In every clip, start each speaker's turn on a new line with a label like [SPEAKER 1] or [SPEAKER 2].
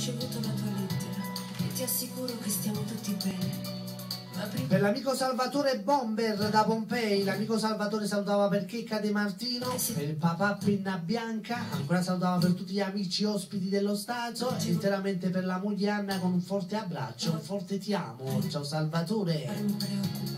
[SPEAKER 1] ricevuto la tua lettera e ti assicuro che stiamo tutti bene. Ma prima...
[SPEAKER 2] Per l'amico Salvatore Bomber da Pompei, l'amico Salvatore salutava per Checca De Martino, per il papà Penna Bianca, ancora salutava per tutti gli amici ospiti dello Stato, e interamente per la moglie Anna con un forte abbraccio, un forte ti amo. Ciao Salvatore.
[SPEAKER 1] Non mi preoccupare.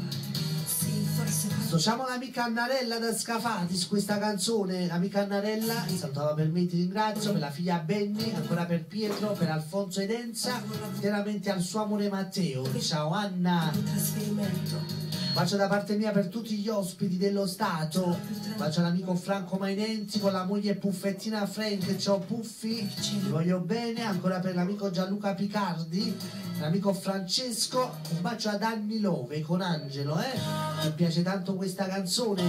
[SPEAKER 1] Sì, forse...
[SPEAKER 2] Associamo l'amica Annarella da Scafati su questa canzone. L'amica Annarella salutava per me, ti ringrazio, per la figlia Benny, ancora per Pietro, per Alfonso ed Enza, interamente al suo amore Matteo. Ciao Anna.
[SPEAKER 1] Un trasferimento.
[SPEAKER 2] Bacio da parte mia per tutti gli ospiti dello Stato. Bacio all'amico Franco Mainenzi con la moglie Puffettina Frank. Ciao Puffi, ti voglio bene. Ancora per l'amico Gianluca Picardi, l'amico Francesco. Un bacio ad Anni Love con Angelo, mi piace tanto questa canzone.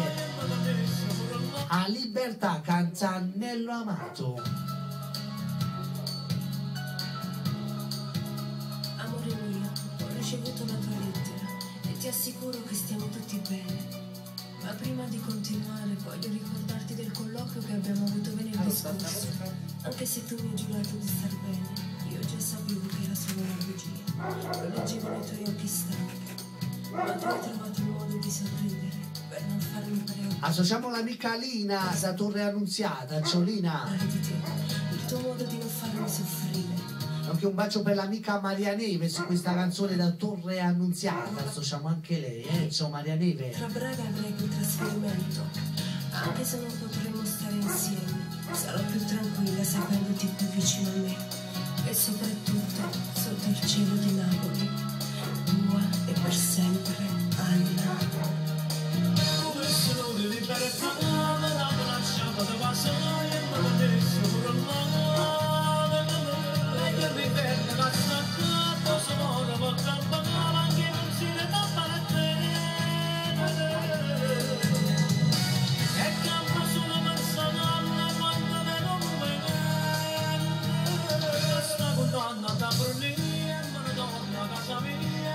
[SPEAKER 2] A Libertà canta Annello Amato.
[SPEAKER 1] Amore mio, ho ricevuto la tua lettera e ti assicuro che stiamo tutti bene. Ma prima di continuare voglio ricordarti del colloquio che abbiamo avuto venerdì scorso. Anche se tu mi hai giurato di star bene, io già sapevo che era solo una bugia. Lo leggevo nei tuoi occhi stanchi. Ma tu hai trovato il modo di sorridere per non farmi preoccupare.
[SPEAKER 2] Associamo l'amica Lina da Torre Annunziata. Ciao Lina.
[SPEAKER 1] Di te, il tuo modo di non farmi soffrire.
[SPEAKER 2] Anche un bacio per l'amica Maria Neve su questa canzone da Torre Annunziata. Associamo anche lei, ciao Maria Neve.
[SPEAKER 1] Tra breve avrai quel trasferimento, anche se non potremo stare insieme. Sarò più tranquilla sapendoti più vicino a me. E soprattutto sotto il cielo di Napoli. Tua e per sempre, Anna.
[SPEAKER 3] Andata per lì e me ne torno a casa mia.